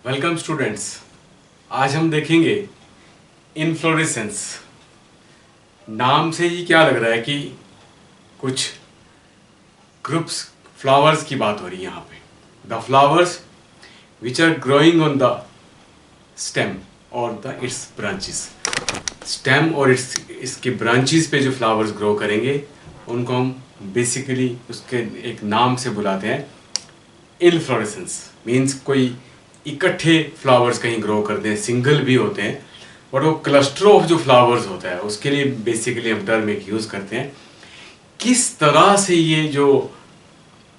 Welcome students. आज हम देखेंगे इनफ्लोरेसेंस। नाम से ही क्या लग रहा है कि कुछ ग्रुप्स फ्लावर्स की बात हो रही है। यहाँ पे the flowers which are growing on the stem और द इट्स ब्रांचेस। स्टेम और इसके ब्रांचेस पे जो फ्लावर्स ग्रो करेंगे उनको हम बेसिकली उसके एक नाम से बुलाते हैं इनफ्लोरेसेंस। मीन्स कोई इकट्ठे फ्लावर्स कहीं ग्रो करते हैं, सिंगल भी होते हैं, बट वो क्लस्टर ऑफ जो फ्लावर्स होता है उसके लिए बेसिकली हम टर्म एक यूज़ करते हैं। किस तरह से ये जो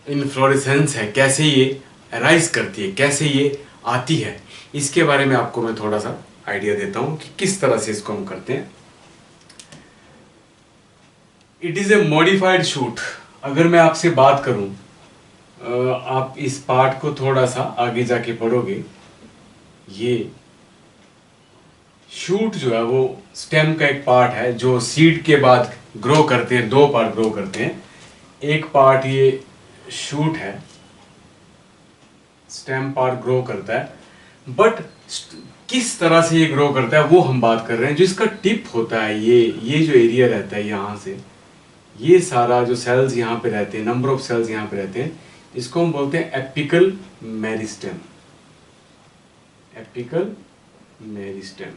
इनफ्लोरेसेंस है, कैसे ये अराइज करती है, कैसे ये आती है, इसके बारे में आपको मैं थोड़ा सा आइडिया देता हूँ कि किस तरह से इसको हम करते हैं। It is a modified shoot. अगर मैं आपसे बात करूँ, आप इस पार्ट को थोड़ा सा आगे जाके पढ़ोगे, ये शूट जो है वो स्टेम का एक पार्ट है जो सीड के बाद ग्रो करते हैं। दो पार्ट ग्रो करते हैं। एक पार्ट ये शूट है, स्टेम पार्ट ग्रो करता है, बट किस तरह से ये ग्रो करता है वो हम बात कर रहे हैं। जो इसका टिप होता है, ये जो एरिया रहता है, यहाँ से ये सारा जो सेल्स यहाँ पे रहते हैं, नंबर ऑफ सेल्स यहाँ पे रहते हैं, इसको हम बोलते हैं apical meristem. Apical meristem.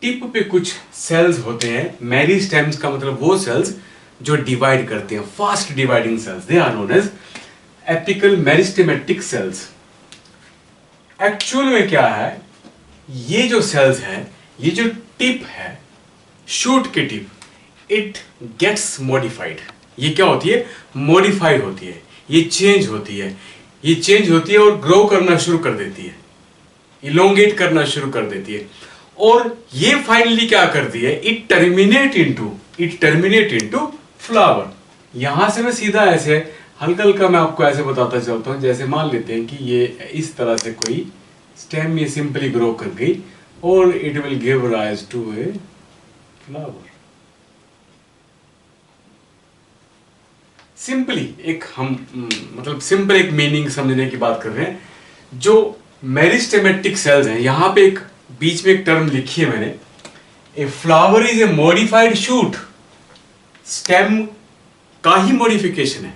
Tip पे कुछ सेल्स होते हैं। मेरिस्टेम्स का मतलब वो सेल्स जो डिवाइड करते हैं, fast dividing cells, they are known as apical meristematic cells. Actual में क्या है, ये जो सेल्स है, ये जो टिप है, शूट की टिप, इट गेट्स मॉडिफाइड। ये क्या होती है? मॉडिफाइड होती है, ये चेंज होती है। ये चेंज होती है और ग्रो करना शुरू कर देती है, इलोंगेट करना शुरू कर देती है। और ये फाइनली क्या करती है? It terminate into flower. यहां से मैं सीधा ऐसे हल्का हल्का मैं आपको ऐसे बताता चलता हूं। जैसे मान लेते हैं कि ये इस तरह से कोई स्टेम ये सिंपली ग्रो कर गई और it will give rise to a flower. Simply एक हम मतलब सिंपल एक मीनिंग समझने की बात कर रहे हैं। जो मेरिस्टेमेटिक सेल्स हैं, यहां पे एक बीच में एक टर्म लिखी है मैंने, a flower is a modified shoot. Stem का ही मॉडिफिकेशन है,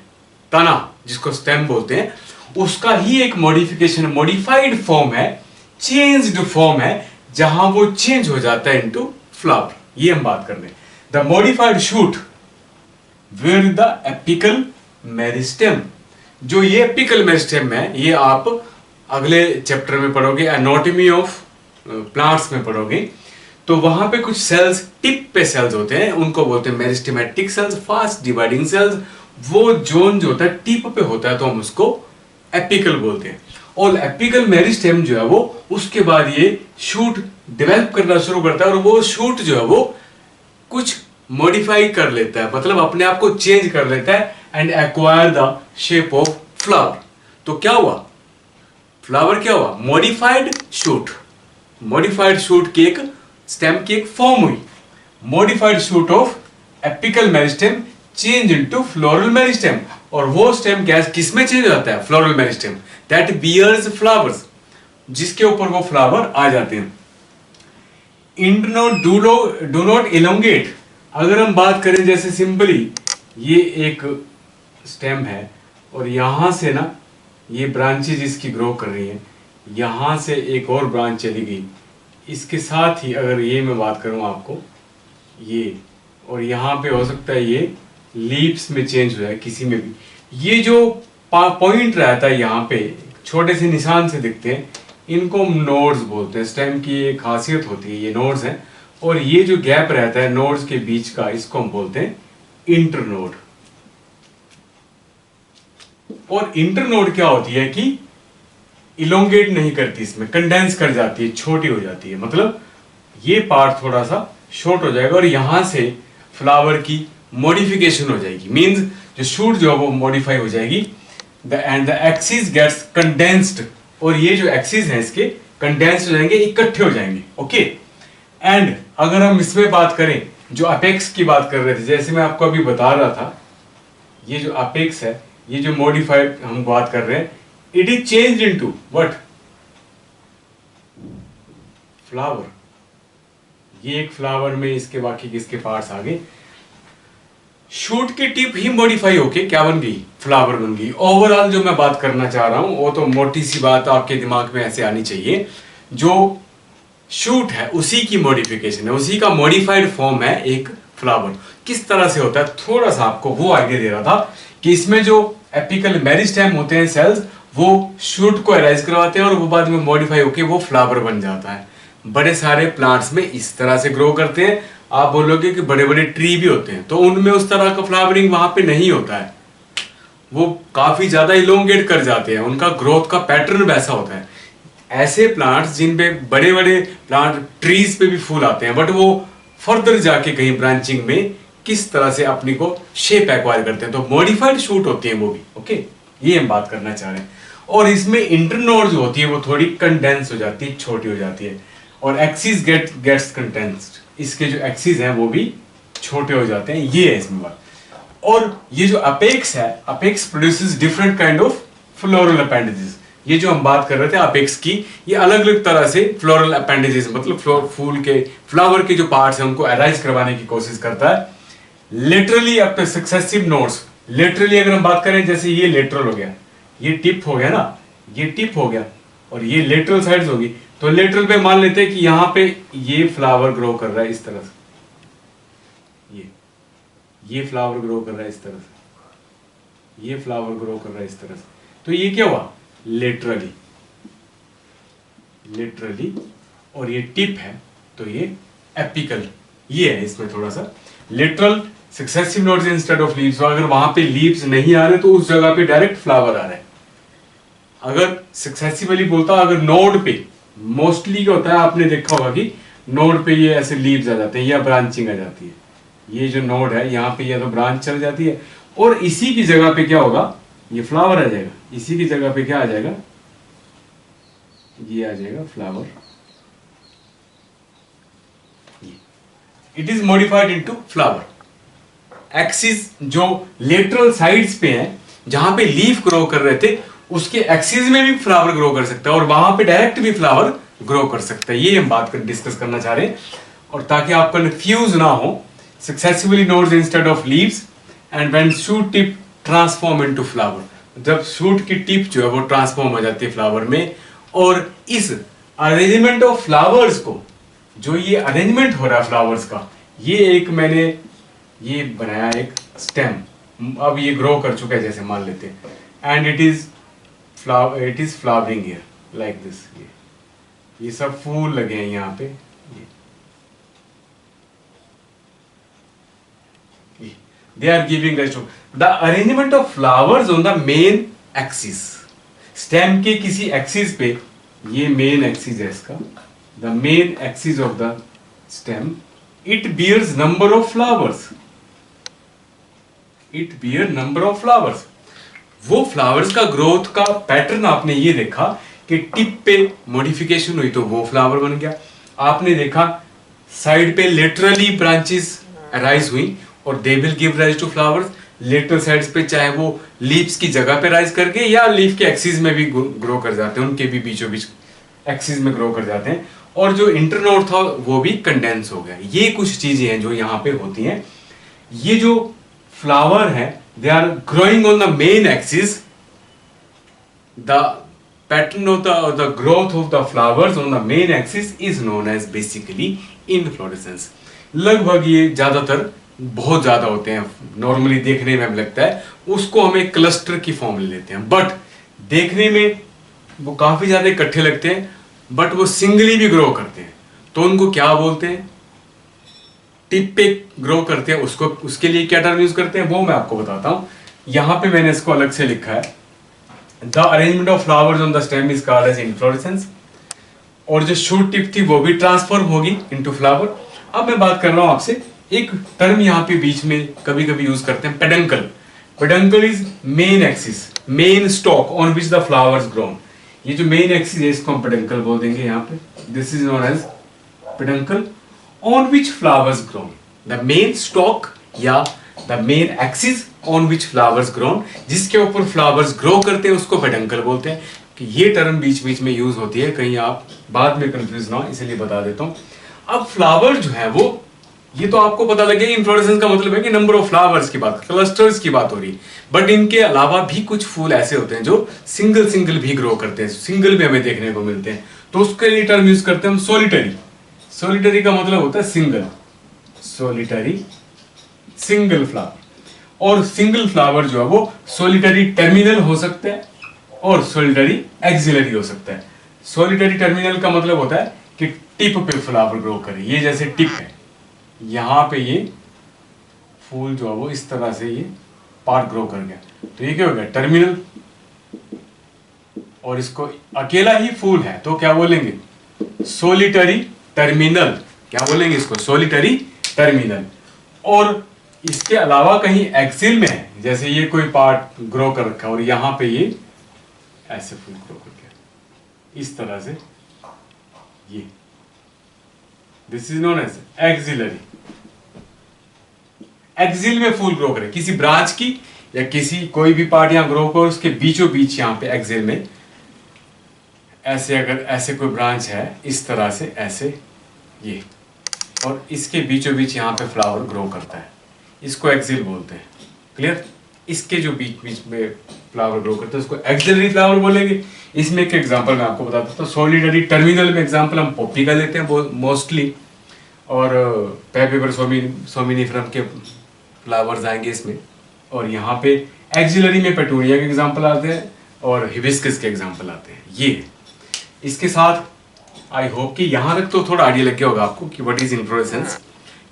तना जिसको स्टेम बोलते हैं, उसका ही एक मॉडिफिकेशन है, मॉडिफाइड फॉर्म है, चेंज्ड फॉर्म है, जहां वो चेंज हो जाता है इनटू फ्लावर। ये हम बात कर रहे हैं, the modified shoot with the apical meristem. जो ये एपिकल मेरिस्टेम है, ये आप अगले चैप्टर में पढ़ोगे, एनाटॉमी ऑफ प्लांट्स में पढ़ोगे, तो वहां पे कुछ सेल्स, टिप पे सेल्स होते हैं, उनको बोलते हैं meristematic cells, fast dividing sales. वो जोन जो होता है टिप पे होता है, तो हम उसको एपिकल बोलते हैं। और एपिकल मेरिस्टेम जो है वो उसके बाद ये शूट डेवलप करना शुरू करता है, और वो शूट जो है वो कुछ मॉडिफाई कर लेता है, मतलब अपने आप को चेंज कर लेता है, and acquire the shape of flower. तो क्या हुआ? फ्लावर क्या हुआ? Modified shoot. मॉडिफाइड शूट की एक स्टेम की एक फॉर्म हुई। Modified shoot of apical meristem change into floral meristem. और वो स्टेम किस में चेंज हो जाता है? Floral meristem that bears flowers, जिसके ऊपर वो फ्लावर आ जाते हैं। Do not elongate. अगर हम बात करें जैसे सिंपली ये एक स्टेम है और यहां से ना ये ब्रांचेज इसकी ग्रो कर रही हैं, यहां से एक और ब्रांच चली गई, इसके साथ ही अगर ये मैं बात करूं आपको, ये और यहां पे हो सकता है ये लीव्स में चेंज हो जाए, किसी में भी। ये जो पॉइंट रहता है यहाँ पे, छोटे से निशान से दिखते हैं, इनको हम नोड्स बोलते हैं। स्टेम की एक खासियत होती है, ये नोड्स हैं। और ये जो गैप रहता है नोड्स के बीच का, इसको हम बोलते हैं इंटरनोड। और इंटरनोड क्या होती है कि इलोंगेट नहीं करती, इसमें कंडेंस कर जाती है, छोटी हो जाती है, मतलब ये पार्ट थोड़ा सा शॉर्ट हो जाएगा और यहां से फ्लावर की मॉडिफिकेशन हो जाएगी। मींस जो शूट जो है वो मॉडिफाई हो जाएगी, and the axis gets condensed. और ये जो एक्सिस है इसके कंडेंस्ड हो जाएंगे, इकट्ठे हो जाएंगे। ओके। एंड अगर हम इसमें बात करें, जो अपेक्स की बात कर रहे थे, जैसे मैं आपको अभी बता रहा था, ये जो अपेक्स है, ये जो मॉडिफाइड हम बात कर रहे हैं, it is changed into what, flower. ये एक फ्लावर में इसके बाकी किसके पार्ट्स आ गए। शूट की टिप ही मॉडिफाई होके क्या बन गई, फ्लावर बन गई। ओवरऑल जो मैं बात करना चाह रहा हूं वो तो मोटी सी बात आपके दिमाग में ऐसे आनी चाहिए, जो शूट है उसी की मॉडिफिकेशन है, उसी का मॉडिफाइड फॉर्म है एक फ्लावर। किस तरह से होता है, थोड़ा सा आपको वो आइडिया दे रहा था कि इसमें जो एपिकल मेरिस्टेम होते हैं सेल्स, वो शूट को अराइज करवाते हैं और वो बाद में मॉडिफाई होके वो फ्लावर बन जाता है। बड़े सारे प्लांट्स में इस तरह से ग्रो करते हैं। आप बोलोगे कि बड़े बड़े ट्री भी होते हैं तो उनमें उस तरह का फ्लावरिंग वहां पे नहीं होता है, वो काफी ज्यादा इलोंगेट कर जाते हैं, उनका ग्रोथ का पैटर्न वैसा होता है। ऐसे प्लांट्स जिन पे बड़े बड़े प्लांट ट्रीज पे भी फूल आते हैं, बट वो फर्दर जाके कहीं ब्रांचिंग में किस तरह से अपनी को शेप एक्वायर करते हैं, तो मॉडिफाइड शूट होती है वो भी। ओके, ये हम बात करना चाह रहे हैं। और इसमें इंटरनोड जो होती है वो थोड़ी कंडेंस हो जाती है, छोटी हो जाती है, और एक्सिस गेट्स कंडेंस्ड, इसके जो एक्सिस हैं वो भी छोटे हो जाते हैं। ये है इसमें बात। और ये जो अपेक्स है, apex produces different kind of floral appendages. ये जो हम बात कर रहे थे अपेक्स की, ये अलग अलग तरह से फ्लोरल अपेंडेजेस मतलब फूल के फ्लावर के जो पार्ट्स हैं उनको अराइज करवाने की कोशिश करता है। लिटरली अपने सक्सेसिव नोड्स, लिटरली अगर हम बात करें, जैसे ये लेटरल हो गया, ये टिप हो गया ना, ये टिप हो गया और ये लेटरल साइड्स होगी, तो लेटरल पे मान लेते हैं कि यहां पे ये फ्लावर ग्रो कर रहा है इस तरह से, ये फ्लावर ग्रो कर रहा है इस तरह से, ये फ्लावर ग्रो कर रहा है इस तरह से, तो ये क्या हुआ, लेटरली, लिटरली। और ये टिप है तो ये एपिकल, ये है इसमें थोड़ा सा literal successive nodes instead of leaves. अगर वहां पे लीव्स नहीं आ रहे तो उस जगह पे डायरेक्ट फ्लावर आ रहा है। अगर सक्सेसिवली बोलता, अगर नोड पे मोस्टली क्या होता है, आपने देखा होगा कि नोड पे ये ऐसे लीव्स आ जाते हैं या ब्रांचिंग आ जाती है। ये जो नोड है यहाँ पे या तो ब्रांच चल जाती है और इसी की जगह पे क्या होगा, ये फ्लावर आ जाएगा, इसी की जगह पे क्या आ जाएगा, ये आ जाएगा flower. It is modified into flower. Axis जो लेटरल साइड्स पे है, जहां पे लीफ ग्रो कर रहे थे, उसके एक्सिस में भी फ्लावर ग्रो कर सकता है और वहां पे डायरेक्ट भी फ्लावर ग्रो कर सकता है। ये हम बात कर डिस्कस करना चाह रहे हैं। और ताकि आप कंफ्यूज ना हो, successively nodes instead of leaves and when shoot tip transform into flower. जब शूट की टिप जो है वो ट्रांसफॉर्म हो जाती है फ्लावर में, और इस अरेंजमेंट ऑफ फ्लावर्स को, जो ये अरेंजमेंट हो रहा है फ्लावर्स का, ये एक मैंने ये बनाया एक स्टेम, अब ये ग्रो कर चुका है जैसे मान लेते हैं, and it is flowering here like this. ये सब फूल लगे हैं यहाँ पे, they are giving rise to the arrangement of flowers on the main axis। Stem के किसी एक्सिस पे, ये मेन एक्सिस है इसका, the main axis of the stem, it bears number of flowers, it bear number of flowers। वो flowers का growth का pattern आपने ये देखा कि टिप पे मॉडिफिकेशन हुई तो वो फ्लावर बन गया। आपने देखा साइड पे लिटरली ब्रांचेस अराइज हुई और they will give rise to flowers. Lateral sides पे चाहे वो लीव्स की जगह पे राइज करके या लीफ के एक्सिस में भी ग्रो कर जाते हैं, उनके भी बीचों बीच एक्सिस में ग्रो कर जाते हैं। और जो इंटरनोड था वो भी कंडेंस हो गया। ये कुछ चीजें हैं जो यहाँ पे होती हैं। ये जो फ्लावर है, they are growing on the main axis। The pattern of the growth of the flowers on the main axis is known as basically inflorescence। लगभग ये ज्यादातर बहुत ज्यादा होते हैं, नॉर्मली देखने में हमें लगता है उसको हम एक क्लस्टर की फॉर्म ले लेते हैं, बट देखने में वो काफी ज्यादा इकट्ठे लगते हैं, बट वो सिंगली भी ग्रो करते हैं। तो उनको क्या बोलते हैं, टिप पे ग्रो करते हैं, उसको उसके लिए क्या टर्म यूज करते हैं वो मैं आपको बताता हूं। यहां पे मैंने इसको अलग से लिखा है, the arrangement of flowers on the stem is called as inflorescence. और जो शूट टिप थी वो भी ट्रांसफॉर्म होगी इनटू फ्लावर। अब मैं बात कर रहा हूं आपसे, एक टर्म यहाँ पे बीच में कभी कभी यूज करते हैं, peduncle. Peduncle is main axis, main stock on which the flowers grown. ये जो मेन एक्सिस है इसको हम पेडंकल बोल देंगे यहाँ पे। This is known as peduncle on which flowers grown। the main stalk या the main axis on which flowers grown, जिसके ऊपर फ्लावर्स ग्रो करते हैं उसको पेडंकल बोलते हैं। कि ये टर्म बीच बीच में यूज होती है, कहीं आप बाद में कंफ्यूज ना हो इसलिए बता देता हूं। अब फ्लावर जो है वो, ये तो आपको पता लगे इन्फ्लोरेसेंस का मतलब है कि नंबर ऑफ फ्लावर्स की बात, क्लस्टर्स की बात हो रही है। बट इनके अलावा भी कुछ फूल ऐसे होते हैं जो सिंगल सिंगल भी ग्रो करते हैं, सिंगल भी हमें देखने को मिलते हैं, तो उसके लिए टर्म यूज करते हैं हम सोलिटरी। सोलिटरी का मतलब होता है सिंगल, सोलिटरी सिंगल फ्लावर। और सिंगल फ्लावर जो है वो सोलिटरी टर्मिनल हो सकता है और सोलिटरी एक्सिलरी हो सकता है। सोलिटरी टर्मिनल का मतलब होता है कि टिप पे फ्लावर ग्रो करे, ये जैसे टिप है, यहां पे ये फूल जो है वो इस तरह से ये पार्ट ग्रो कर गया, तो ये क्या हो गया टर्मिनल। और इसको अकेला ही फूल है तो क्या बोलेंगे, सोलिटरी टर्मिनल। क्या बोलेंगे इसको, सोलिटरी टर्मिनल। और इसके अलावा कहीं एक्सिल में है, जैसे ये कोई पार्ट ग्रो कर रखा है और यहां पे ये ऐसे फूल ग्रो कर गया इस तरह से, ये this is known as axillary. Axil में फूल ग्रो करे किसी ब्रांच की, या किसी कोई भी पार्ट यहां ग्रो कर, उसके बीचों बीच यहां पे एक्सिल में ऐसे, अगर ऐसे कोई ब्रांच है इस तरह से ऐसे ये, और इसके बीचों बीच यहां पे फ्लावर ग्रो करता है, इसको एक्सिल बोलते हैं। क्लियर, इसके जो बीच बीच में फ्लावर ग्रो करते हैं उसको एक्सिलरी फ्लावर बोलेंगे। इसमें एक एग्जांपल मैं आपको बताता हूं, तो सोलिटरी टर्मिनल में एग्जांपल हम पॉपी का लेते हैं मोस्टली, और पेपिवर सोमिनिफरम के फ्लावर्स आएंगे इसमें। और यहाँ पे एक्सिलरी में पेटूनिया के एग्जांपल आते हैं और हिबिस्कस के एग्जांपल आते हैं। ये इसके साथ आई होप कि यहाँ तक तो थोड़ा आइडिया लग गया होगा आपको कि व्हाट इज इन्फ्लोरेसेंस,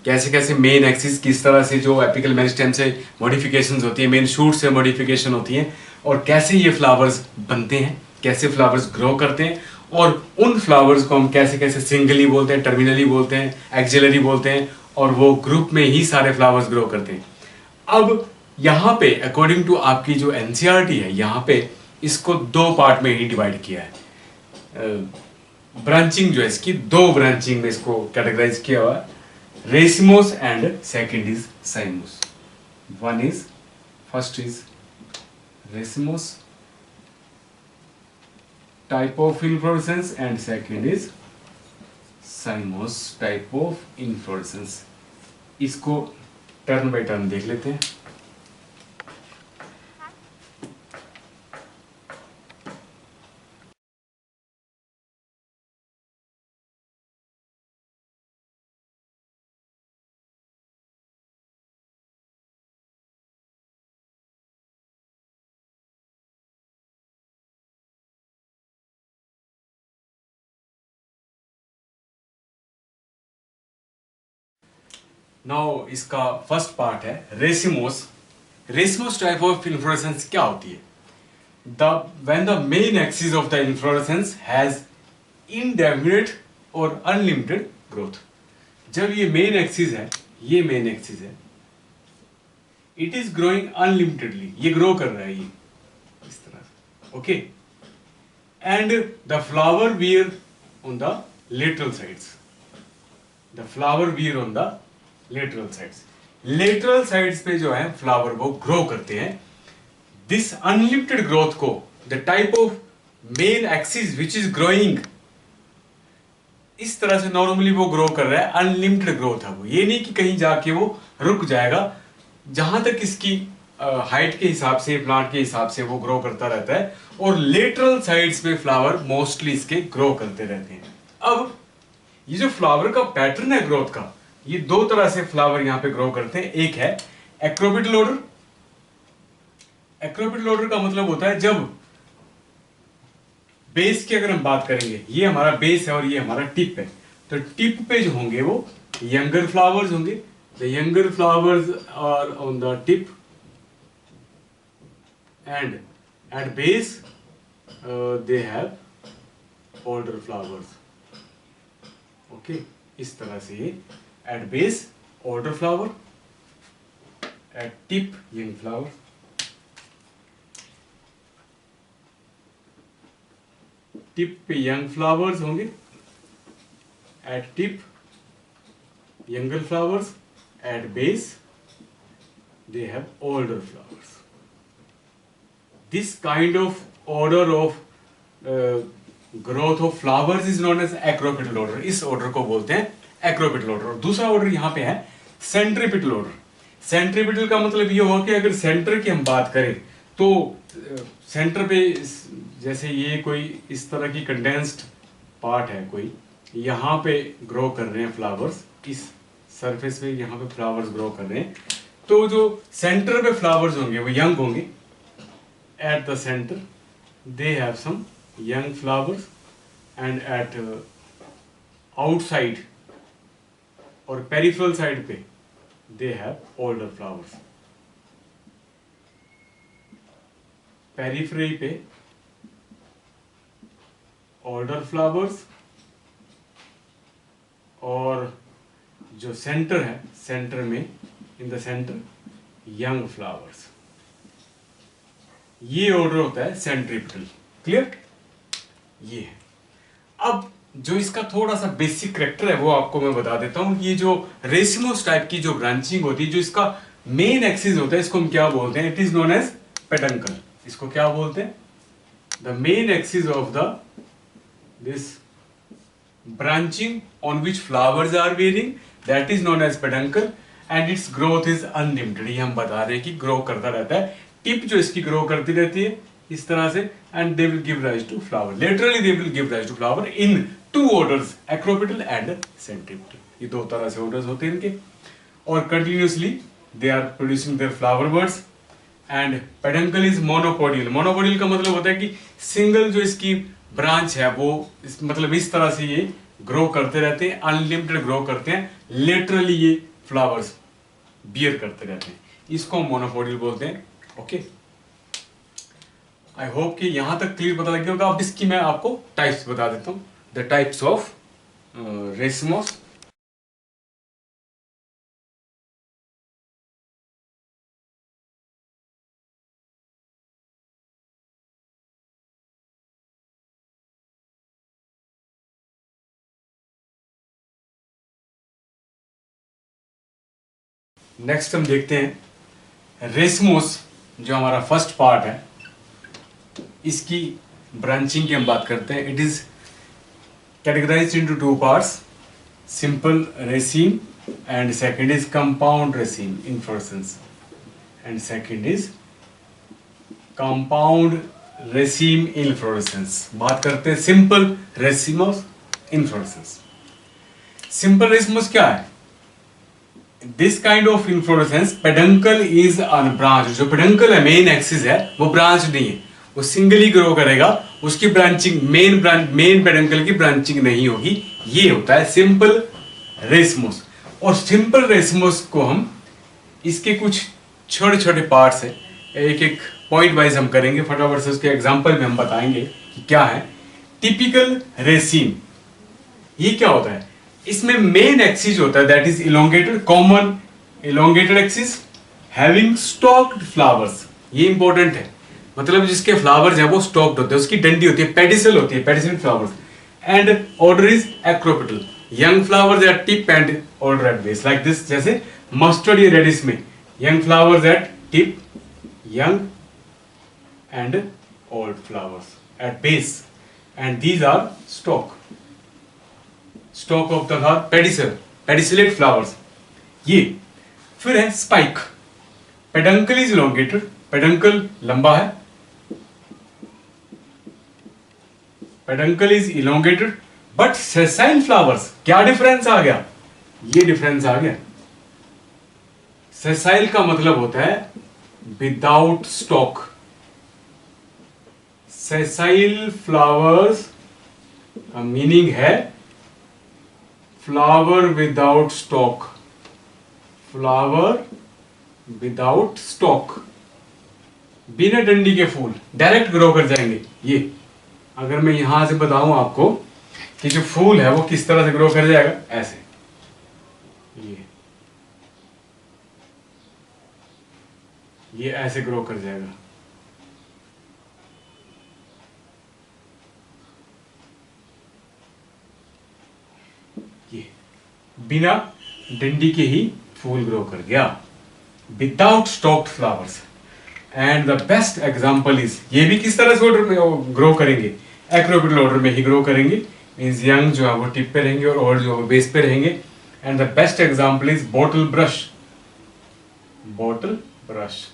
कैसे कैसे मेन एक्सिस किस तरह से जो एपिकल मेरिस्टेम से मॉडिफिकेशंस होती है, मेन शूट से मॉडिफिकेशन होती है, और कैसे ये फ्लावर्स बनते हैं, कैसे फ्लावर्स ग्रो करते हैं, और उन फ्लावर्स को हम कैसे कैसे सिंगली बोलते हैं, टर्मिनली बोलते हैं, एक्सिलरी बोलते हैं, और वो ग्रुप में ही सारे फ्लावर्स ग्रो करते हैं। अब यहाँ पे अकॉर्डिंग टू आपकी जो एनसीईआरटी है, यहाँ पे इसको दो पार्ट में ही डिवाइड किया है। ब्रांचिंग जो है इसकी दो ब्रांचिंग में इसको कैटेगराइज किया हुआ है, racemose and second is साइमोस। One is, first is racemose type of inflorescence and second is cymos type of inflorescence। इसको टर्न बाय टर्न देख लेते हैं। नाउ इसका फर्स्ट पार्ट है racemose. Racemose type of inflorescence क्या होती है, the when the main axis of the inflorescence has indefinite और अनलिमिटेड ग्रोथ। जब ये मेन एक्सिस है, ये मेन एक्सिस है, इट इज ग्रोइंग अनलिमिटेडली, ये ग्रो कर रहा है ये इस तरह से, okay. And the flower wear on the lateral sides, the flower wear on the lateral sides, lateral sides पे जो है फ्लावर वो ग्रो करते हैं। दिस अनलिमिटेड ग्रोथ को the type of main axis which is growing, इस तरह से नॉर्मली वो ग्रो कर रहा है, अनलिमिटेड ग्रोथ है वो, ये नहीं कि कहीं जाके वो रुक जाएगा, जहां तक इसकी हाइट के हिसाब से, प्लांट के हिसाब से वो ग्रो करता रहता है। और लेटरल साइड्स पे फ्लावर मोस्टली इसके ग्रो करते रहते हैं। अब ये जो फ्लावर का पैटर्न है ग्रोथ का, ये दो तरह से फ्लावर यहां पे ग्रो करते हैं। एक है एक्रोपिटल ऑर्डर। एक्रोपिटल ऑर्डर का मतलब होता है जब बेस की अगर हम बात करेंगे, ये हमारा बेस है और ये हमारा टिप है, तो टिप पे जो होंगे वो यंगर फ्लावर्स होंगे, the younger flowers are on the tip, and at base they have older flowers, okay. इस तरह से ये at base older flower, at tip young flower, tip पे यंग फ्लावर्स होंगे, at tip younger flowers, at base they have older flowers. This kind of order of growth of flowers is known as acropetal order. इस order को बोलते हैं acropetal order. और दूसरा order यहाँ पे है centripetal order. Centripetal का मतलब ये हुआ कि अगर center की हम बात करें तो center पे जैसे ये कोई इस तरह की condensed part है कोई, यहाँ पे grow कर रहे हैं flowers, इस surface पे यहाँ पे flowers grow कर रहे हैं, तो जो center पे flowers होंगे वो young होंगे. At the center they have some young flowers, and at outside or peripheral side पे they have older flowers. Periphery पे older flowers और जो center है, center में in the center young flowers. ये ऑर्डर होता है सेंट्रीपिटल. क्लियर? ये है. अब जो इसका थोड़ा सा बेसिक करेक्टर है वो आपको मैं बता देता हूं. ये जो रेसिमोस टाइप की जो ब्रांचिंग होती है, जो इसका मेन एक्सिस होता है, इसको हम क्या बोलते हैं? It is known as peduncle. इसको क्या बोलते हैं? The main axis of the this branching on which flowers are bearing, that is known as peduncle, and its growth is unlimited. ये हम बता रहे हैं कि ग्रो करता रहता है. टिप जो इसकी ग्रो करती रहती है इस तरह से, and they will give rise to flower. Literally they will give rise to flower in two orders, acropetal and centripetal. ये दो तरह से ऑर्डर्स होते हैं इनके, और continuously they are producing their flower buds. And peduncle is monopodial. Monopodial का मतलब होता है कि सिंगल जो इसकी ब्रांच है वो मतलब इस तरह से ये ग्रो करते रहते हैं, अनलिमिटेड ग्रो करते हैं. लिटरली ये फ्लावर्स बियर करते रहते हैं. इसको मोनोपोडियल बोलते हैं. ओके, आई होप कि यहां तक क्लियर पता लग गया होगा. अब इसकी मैं आपको टाइप्स बता देता हूं. The types of racemose. Next हम देखते हैं रेसिमोस, जो हमारा फर्स्ट पार्ट है. इसकी ब्रांचिंग की हम बात करते हैं. It is categorised into two parts, simple रेसिम and second is compound रेसिम inflorescence, and second is compound रेसिम inflorescence. बात करते हैं simple racemose inflorescence. Simple racemose क्या है? This kind of inflorescence, peduncle is unbranch. जो पेडंकल है, मेन एक्सिस है, वो branch नहीं है, वो सिंगल ही ग्रो करेगा. उसकी ब्रांचिंग मेन पेडंकल की ब्रांचिंग नहीं होगी. ये होता है सिंपल रेसिमोस. और सिंपल रेसिमोस को हम इसके कुछ छोटे छोटे पार्ट्स है, एक एक पॉइंट वाइज हम करेंगे फटाफट से. उसके एग्जांपल में हम बताएंगे कि क्या है. टिपिकल रेसिम, ये क्या होता है? इसमें मेन एक्सिस होता है that is elongated, common elongated axis having stocked flowers. ये इंपॉर्टेंट है. मतलब जिसके फ्लावर्स है वो स्टॉक्ड होते हैं, उसकी डंडी होती है, पेडिसल होती है, pedicel flowers. And order is acropetal. Young flowers at tip and order at base, like this. जैसे मस्टर्ड या रेडिश में young flowers at tip, young and old flowers at base, and these are stalk of the pedicel, pedicellate flowers. ये फिर है spike. Peduncle is elongated, peduncle लंबा है, peduncle is elongated. But sessile flowers, क्या difference आ गया? ये difference आ गया. सेसाइल का मतलब होता है विदाउट स्टॉक. सेसाइल फ्लावर्स का मीनिंग है flower without stock. Flower without stock, बिना डंडी के फूल डायरेक्ट ग्रो कर जाएंगे. ये अगर मैं यहां से बताऊं आपको कि जो फूल है वो किस तरह से ग्रो कर जाएगा, ऐसे. ये ऐसे ग्रो कर जाएगा. ये बिना डंडी के ही फूल ग्रो कर गया. Without stocked flowers. And the best example is, ये भी किस तरह से ऑर्डर में ग्रो करेंगे, एक्रोपिटल ऑर्डर में ही ग्रो करेंगे, मीन्स यंग जो है वो टिप पे रहेंगे और ओल्ड जो है बेस पे रहेंगे। And the best example is bottle brush. Bottle brush,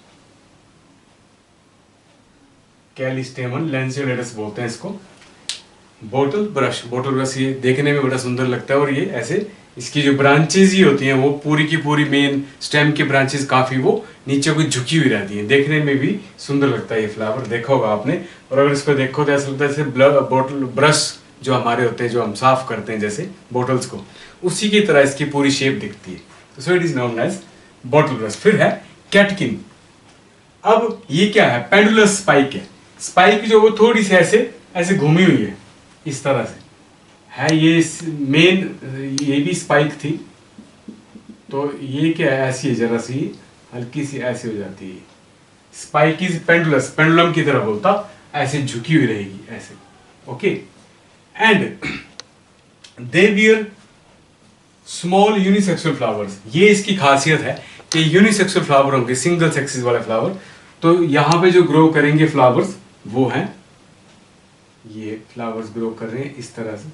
Callistemon lanceolatus बोलते हैं इसको। बॉटल ब्रश, बॉटल ब्रश ये देखने में बड़ा सुंदर लगता है और ये ऐसे इसकी जो ब्रांचेज ही होती हैं वो पूरी की पूरी मेन स्टेम की ब्रांचेज काफी वो नीचे को झुकी हुई रहती हैं, देखने में भी सुंदर लगता है ये फ्लावर, देखा होगा आपने। और अगर इसको देखो तो ऐसा लगता है जैसे बॉटल ब्रश जो हमारे होते हैं जो हम साफ करते हैं जैसे बोटल्स को, उसी की तरह इसकी पूरी शेप दिखती है। तो so it is known as bottle brush. फिर है कैटकिन। अब ये क्या है, पेंडुलस स्पाइक है। स्पाइक जो वो थोड़ी सी ऐसे ऐसे घूमी हुई है इस तरह से है, ये मेन ये भी स्पाइक थी, तो ये क्या है ऐसी है, जरा सी हल्की सी ऐसे हो जाती है। स्पाइक इज पेंडुलस, पेंडुलम की तरह बोलता, ऐसे झुकी हुई रहेगी ऐसे, okay. And they wear small unisexual flowers. ये इसकी खासियत है कि यूनिसेक्सुअल फ्लावर होंगे, सिंगल सेक्सेस वाले फ्लावर। तो यहाँ पे जो ग्रो करेंगे फ्लावर्स वो हैं, ये फ्लावर्स ग्रो कर रहे हैं इस तरह से,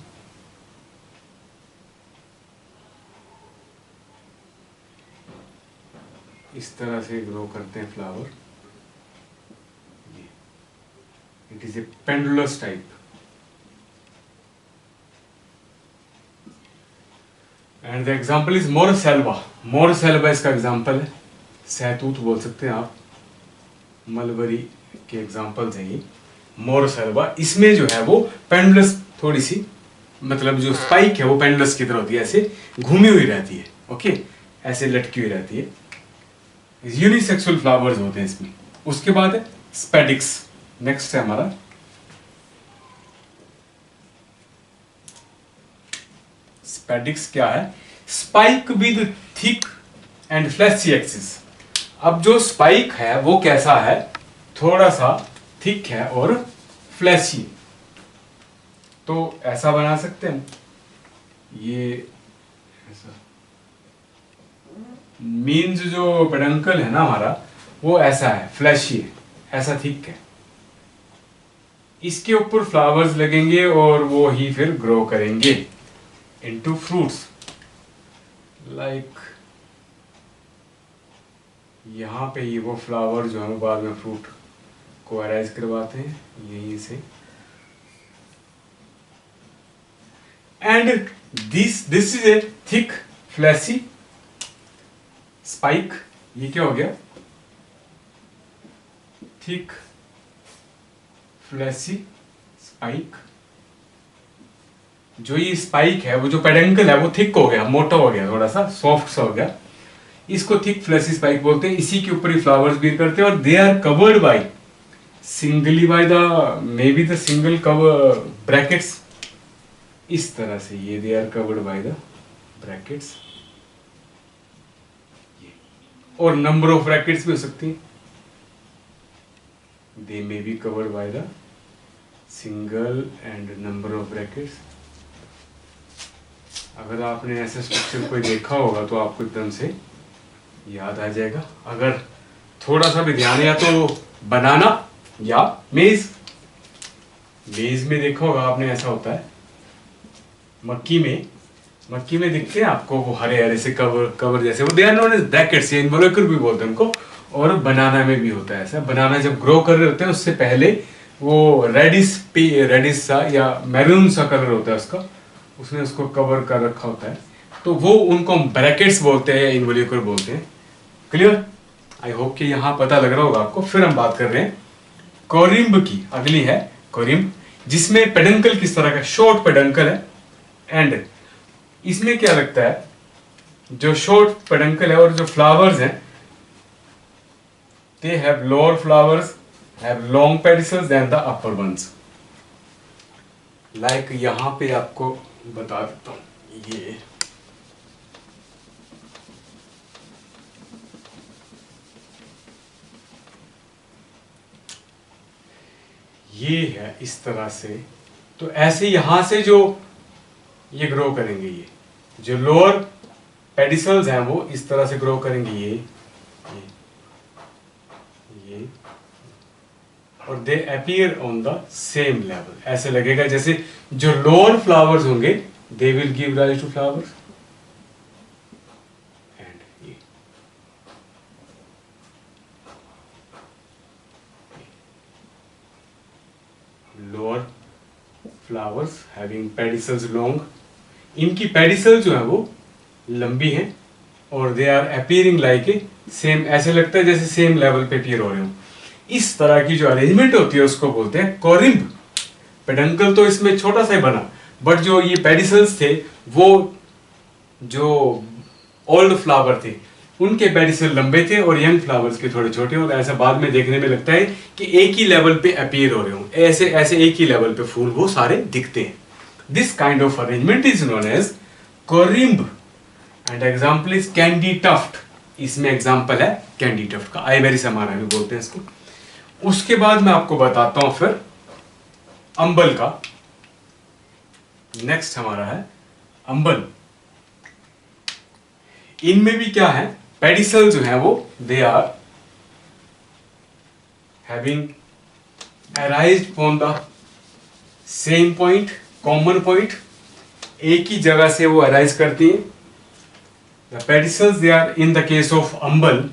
इस तरह से ग्रो करते हैं flower. It is a pendulous type. And the example is Morus alba. Morus alba इसका एग्जाम्पल है, सहतूत बोल सकते हैं आप, मलबरी के एग्जाम्पल्स हैं ये। मोरसेल्वा, इसमें जो है वो पेंडुलस थोड़ी सी, मतलब जो स्पाइक है वो पेंडुलस की तरह होती है, ऐसे घूमी हुई रहती है, ओके, ऐसे लटकी हुई रहती है। यूनिसेक्सुअल फ्लावर्स होते हैं इसमें। उसके बाद है स्पेडिक्स, नेक्स्ट है हमारा। स्पेडिक्स क्या है, spike with thick and fleshy axis. अब जो स्पाइक है वो कैसा है, थोड़ा सा थिक है और फ्लैशी। तो ऐसा बना सकते हैं ये ऐसा, मीन्स जो पेडंकल है ना हमारा वो ऐसा है, फ्लैशी है, ऐसा थिक है। इसके ऊपर फ्लावर्स लगेंगे और वो ही फिर ग्रो करेंगे इनटू फ्रूट्स। लाइक यहाँ पे ये वो फ्लावर जो हम बाद में फ्रूट को अराइज करवाते हैं यहीं से। And this is a thick fleshy spike. ये क्या हो गया, थिक फ्लैशी स्पाइक। जो ये स्पाइक है वो जो पेडंकल है वो थिक हो गया, मोटा हो गया, थोड़ा सा सॉफ्ट सा हो गया, इसको थिक फ्लैशी स्पाइक बोलते हैं। इसी के ऊपर ही फ्लावर्स भी करते हैं और they are covered by singly by the may be the single cover brackets, इस तरह से ये they are covered by the brackets. और नंबर ऑफ ब्रैकेट्स भी हो सकती हैं, they may be covered by the single and number of brackets. अगर आपने ऐसे स्ट्रक्चर कोई देखा होगा तो आपको एकदम से याद आ जाएगा। अगर थोड़ा सा भी ध्यान, या तो बनाना या मेज, मेज में देखा होगा आपने, ऐसा होता है। मक्की में दिखते हैं आपको वो हरे हरे से कवर जैसे, वो they are known as bracts, या इन्वोल्यूकर भी बोलते हैं उनको। और बनाना में भी होता है ऐसा, बनाना जब ग्रो कर रहे होते हैं उससे पहले वो रेडिश सा या मैरून सा कलर होता है उसका, उसने उसको कवर कर रखा होता है, तो वो उनको हम ब्रैकेट्स बोलते हैं या इन्वोल्यूकर बोलते हैं। क्लियर, आई होप कि यहाँ पता लग रहा होगा आपको। फिर हम बात कर रहे हैं कोरिम्ब की। अगली है कोरिम्ब, जिसमें पेडंकल किस तरह का, शॉर्ट पेडंकल है। एंड इसमें क्या लगता है, जो शॉर्ट पेडंकल है और जो फ्लावर्स हैं they have lower flowers, have long pedicels than the upper ones. Like यहाँ पे आपको बता देता हूँ, ये है इस तरह से। तो ऐसे यहां से जो ये ग्रो करेंगे, ये जो लोअर पेडिसल्स हैं वो इस तरह से ग्रो करेंगे, ये ये और they appear on the same level. ऐसे लगेगा जैसे जो लोअर फ्लावर्स होंगे they will give rise to flowers, and ये lower flowers having pedicels long, इनकी पेडिसल जो है वो लंबी है और they are appearing like a same, ऐसे लगता है जैसे सेम लेवल पे अपीयर हो रहे हो। इस तरह की जो अरेंजमेंट होती है उसको बोलते हैं कोरिम्ब। पेडंकल तो इसमें छोटा सा ही बना, बट जो ये पेडिसल्स थे वो जो ओल्ड फ्लावर थे उनके पेडिसल लंबे थे और यंग फ्लावर्स के थोड़े छोटे, और ऐसा बाद में देखने में लगता है कि एक ही लेवल पे अपीयर हो रहे हो, ऐसे ऐसे एक ही लेवल पे फूल वो सारे दिखते हैं। This kind of arrangement is known as corymb and example is candytuft. इसमें एग्जाम्पल है कैंडी टफ्ट का, आइवेरी समारा भी बोलते हैं इसको। उसके बाद मैं आपको बताता हूं फिर अंबल का। नेक्स्ट हमारा है अंबल। इनमें भी क्या है, पेडिसल जो है वो they are having arised from the same point, common point, एक ही जगह से वो अराइज करती है। The pedicels they are in the case of umbel,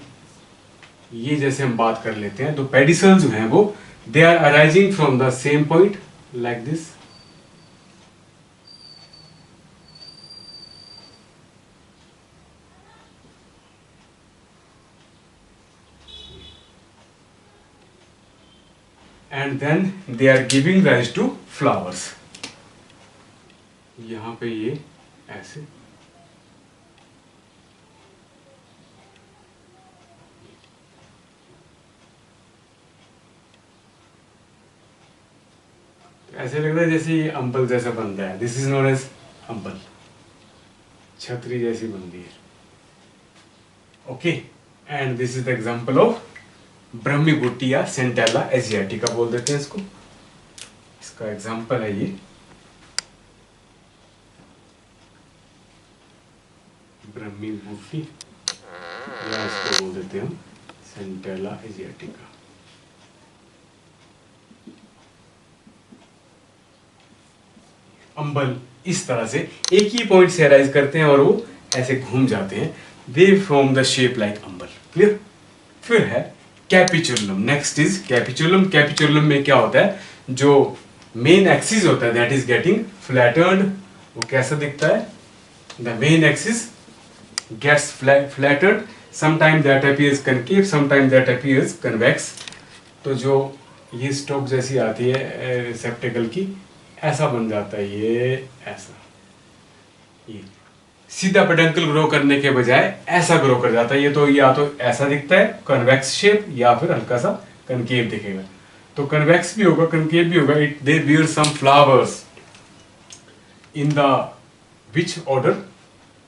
ये जैसे हम बात कर लेते हैं तो पेडिसल्स जो हैं वो they are arising from the same point like this. And then they are giving rise to flowers. यहां पे ये ऐसे ऐसे लग रहा है जैसे ये अंबल जैसा बन रहा है। दिस इज नोन एज अंबल, छतरी जैसी बनती है। Okay, and this is the example of brahmi booti या सेंटेला एशियाटिका बोल देते हैं इसको। इसका एग्जांपल है ये ब्रह्मी बूटी, या इसको बोल देते हैं हम सेंटेला एशियाटिका। अंबल इस तरह से एक ही पॉइंट से अराइज करते हैं और वो ऐसे घूम जाते हैं। They form the shape like अंबल। क्लियर। फिर है capitulum. Next is capitulum. Capitulum में क्या होता है, जो मेन एक्सिस होता है दैट इज गेटिंग फ्लैटर्ड। वो कैसा दिखता है, the main axis gets flattened, sometime that appears concave, sometime that appears convex. तो जो ये स्टोक जैसी आती है रिसेप्टेकल की, ऐसा बन जाता है ये, ऐसा ये सीधा पेडंकल ग्रो करने के बजाय ऐसा ग्रो कर जाता है। ये तो या तो ऐसा दिखता है कन्वेक्स शेप, या फिर हल्का सा कनकेव दिखेगा। तो कन्वेक्स भी होगा, कनकेव भी होगा। It they bear some flowers in the which order,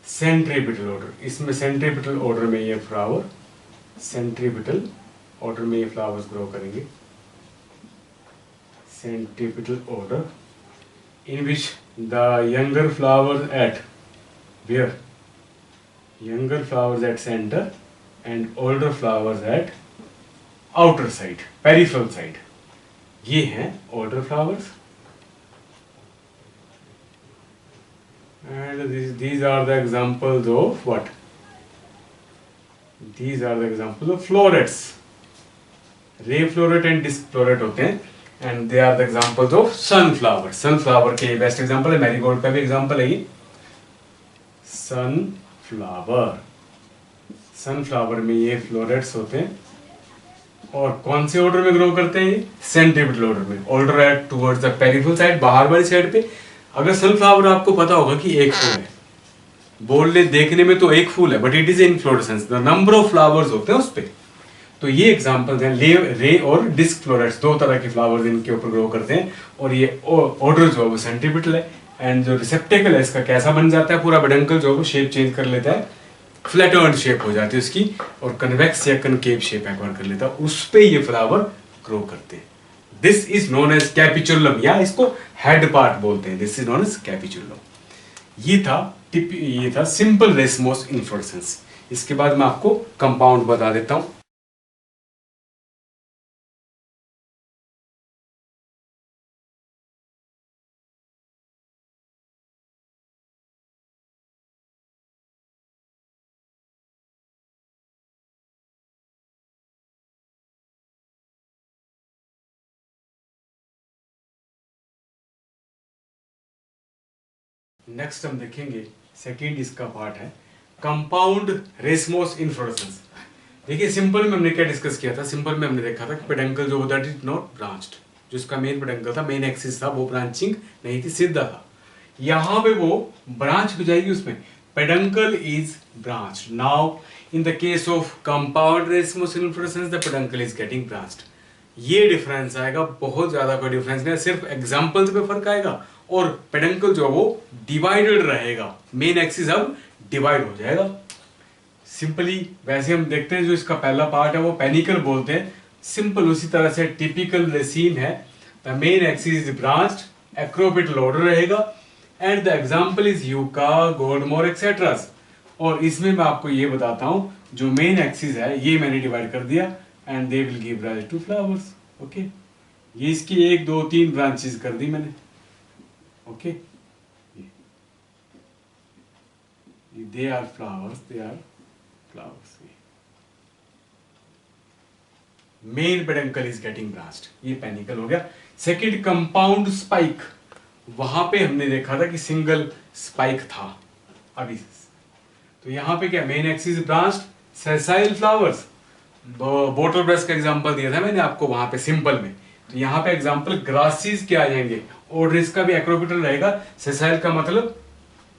centripetal order. इसमें सेंट्रीपिटल ऑर्डर में ये फ्लावर, सेंट्रीपिटल ऑर्डर में ये फ्लावर्स ग्रो करेंगे। Centripetal order in which the younger flowers at where, younger flowers at center and older flowers at outer side, peripheral side. ये हैं older flowers and these are the examples of what, these are the examples of florets. Ray floret and disc floret होते हैं, and they are the examples of sunflower. Sunflower के best example है, marigold का भी example है ये sunflower. Sunflower में ये फ्लोरेट्स होते हैं और कौन से ऑर्डर में ग्रो करते हैं ये, सेंट्रीपिटल ऑर्डर में। Order at towards the peripheral side, बाहर वाली साइड पे। अगर सनफ्लावर आपको पता होगा कि एक फूल है, बोलने देखने में तो एक फूल है, but it is inflorescence, the number of flowers होते हैं उस पे। तो ये एग्जांपल्स हैं रे और डिस्क फ्लोरेट्स, दो तरह के फ्लावर्स इनके ऊपर ग्रो करते हैं। और ये ऑर्डर जो है वो सेंट्रीपिटल है, एंड जो रिसेप्टेकल है इसका कैसा बन जाता है, पूरा पेडंकल जो है वो शेप चेंज कर लेता है, फ्लैटर्ड शेप हो जाती है उसकी, और कन्वेक्स या कनकेव शेप एक्वायर कर लेता है, उस पे ये फ्लावर ग्रो करते हैं। This is known as capitulum, या इसको हेड पार्ट बोलते हैं। This is known as capitulum. ये था सिंपल रेसमोस इन्फ्लोरेसेंस। इसके बाद मैं आपको कंपाउंड बता देता हूं। नेक्स्ट हम देखेंगे सेकेंड इसका पार्ट है कंपाउंड रेसमोस इन्फ्लोरेसेंस। देखिए सिंपल में हमने क्या डिस्कस किया था, सिंपल में हमने देखा था कि पेडंकल जो होता है इट नॉट ब्रांच्ड, जो इसका मेन पेडंकल था, मेन एक्सिस था, वो ब्रांचिंग नहीं थी, सीधा था। यहाँ पे वो ब्रांच हो जाएगी, उसमें peduncle is branched. Now in the case of compound racemose inflorescence the peduncle is getting branched. ये डिफरेंस आएगा, बहुत ज्यादा कोई डिफरेंस नहीं, सिर्फ एग्जाम्पल्स पे फर्क आएगा और पेडंकल जो है वो डिवाइडेड रहेगा, मेन एक्सिस अब डिवाइड हो जाएगा। सिंपली वैसे हम देखते हैं जो इसका पहला पार्ट है वो पेनिकल बोलते हैं, सिंपल उसी तरह से टिपिकल रेसिन है। The main axis is branched, acropetal order रहेगा and the example is yucca, gold mohur etcetera. और इसमें मैं आपको ये बताता हूं जो मेन एक्सिस है ये मैंने डिवाइड कर दिया and they will give rise to flowers. Okay, ये इसकी 1 2 3 ब्रांचेस कर दी मैंने। Okay, they are flowers, they are flowers. Main peduncle is getting branched, ये पेनिकल हो गया। सेकंड कंपाउंड स्पाइक, वहां पे हमने देखा था कि सिंगल स्पाइक था अभी, तो यहां पे क्या main axis branched, sessile flowers. Bottle brush का एग्जांपल दिया था मैंने आपको वहां पे सिंपल में, तो यहां पे एग्जांपल ग्रासेस के आ जाएंगे और इसका भी एक्रोपिटल रहेगा, सेसाइल का मतलब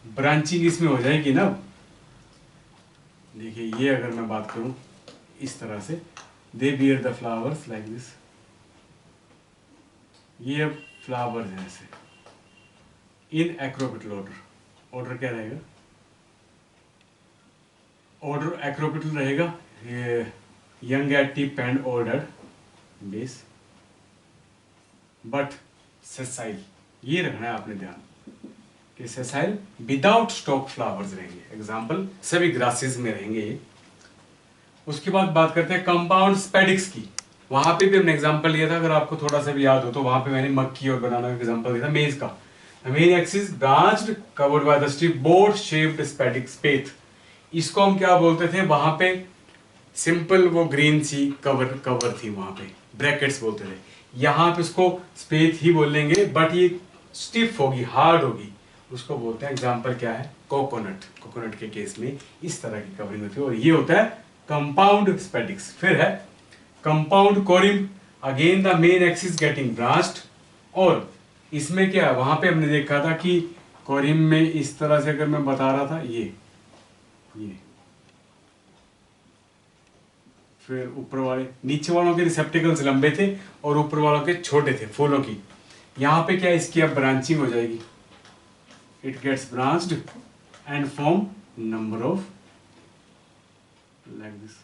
ब्रांचिंग इसमें हो जाएगी ना। देखिए ये अगर मैं बात करूं इस तरह से, दे bear the flowers like this, ये अब फ्लावर है ऐसे इन एक्रोपिटल ऑर्डर। ऑर्डर क्या रहेगा, ऑर्डर एक्रोपिटल रहेगा, young eight tip and ordered base, but sessile, ये रखना है आपने ध्यान कि सेसाइल विदाउट स्टॉक फ्लावर्स रहेंगे, एग्जांपल सभी ग्रासेस में रहेंगे ये। उसके बाद बात करते हैं कंपाउंड स्पेडिक्स की, वहां पे भी हमने एग्जांपल लिया था, अगर आपको थोड़ा सा भी याद हो तो वहां पे मैंने मक्की और बनाना का एग्जांपल दिया था, मेज का। Main axis branched covered by the strip board shaped spadix spathe, इसको हम क्या बोलते थे वहां पे, सिंपल वो ग्रीन सी कवर थी वहां पे, ब्रैकेट्स बोलते थे, यहां पे उसको स्पेथ ही बोलेंगे बट ये स्टिफ होगी, हार्ड होगी, उसको बोलते हैं, एग्जांपल क्या है कोकोनट, कोकोनट के केस में इस तरह की कवरिंग होती है और ये होता है कंपाउंड स्पेडिक्स। फिर है compound corymb, again the main axis getting branched, और इसमें क्या है वहां पे हमने देखा था कि कोरिम में इस तरह से अगर मैं बता रहा था ये फिर ऊपर वाले, नीचे वालों के रिसेप्टिकल्स लंबे थे और ऊपर वालों के छोटे थे फूलों की, यहां पे क्या इसकी अब ब्रांचिंग हो जाएगी, it gets branched and form number of like this.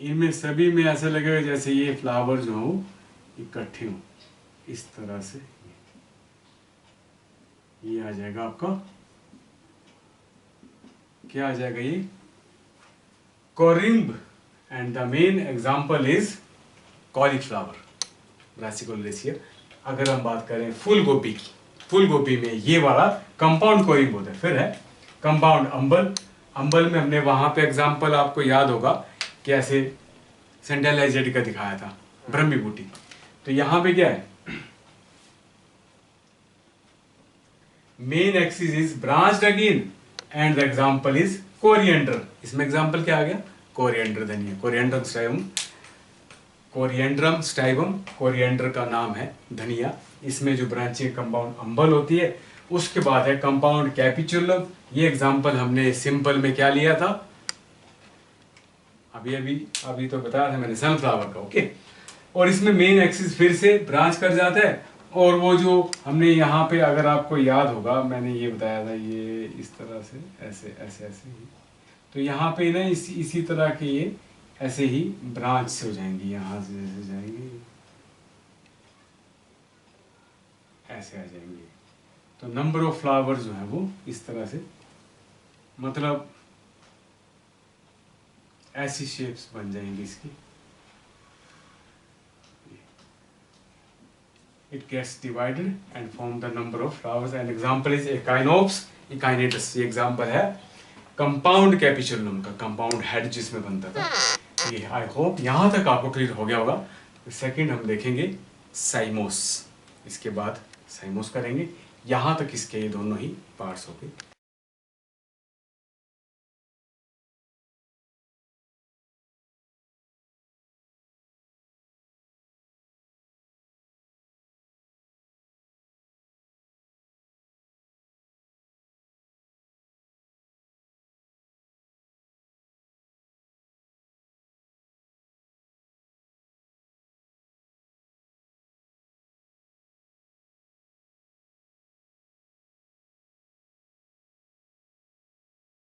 इनमें सभी में ऐसा लगेगा जैसे ये फ्लावर जो हो इकट्ठे हो, इस तरह से ये आ जाएगा आपका, क्या आ जाएगा ये corymb, and the main example is cauliflower, Brassica oleracea. अगर हम बात करें फूल गोभी की, फूल गोभी में ये वाला कंपाउंड कोरिम्ब होता है। फिर है कंपाउंड अंबल, अंबल में हमने वहां पे एग्जांपल आपको याद होगा कैसे सेंटेलाइजेड का दिखाया था, ब्रह्मी बूटी। तो यहां पे क्या है, main axis is branched again and the example is coriander. इसमें एग्जांपल क्या आ गया, कोरिएंडर धनिया, कोरिएंडर स्टाइबम, कोरिएंड्रम स्टाइबम कोरिएंडर का नाम है धनिया। इसमें जो ब्रांचिंग कंपाउंड अंबल होती है। उसके बाद है कंपाउंड कैपिचुलम, ये एग्जांपल हमने सिंपल में क्या लिया था, अभी तो बताया था मैंने सनफ्लावर का। ओके, और इसमें मेन एक्सिस फिर से ब्रांच कर जाता है, और वो जो हमने यहाँ पे अगर आपको याद होगा मैंने ये बताया था, ये इस तरह से ऐसे ऐसे ऐसे ही, तो यहाँ पे ना इसी तरह के ये ऐसे ही ब्रांच से हो जाएंगी, यहाँ से ऐसे जाएंगे ऐसे आ जाएंगे, तो नंबर ऑफ फ्लावर जो है वो इस तरह से मतलब ऐसी शेप्स बन जाएंगी इसकी। It gets divided and form the number of flowers. An example is Echinops, Echinatus. ये एग्जाम्पल है कंपाउंड कैपिचुलम का, कंपाउंड हेड जिसमें बनता था। ये आई होप यहाँ तक आपको क्लियर हो गया होगा। सेकंड हम देखेंगे साइमोस, इसके बाद साइमोस करेंगे। यहाँ तक इसके ये दोनों ही पार्ट्स हो गए।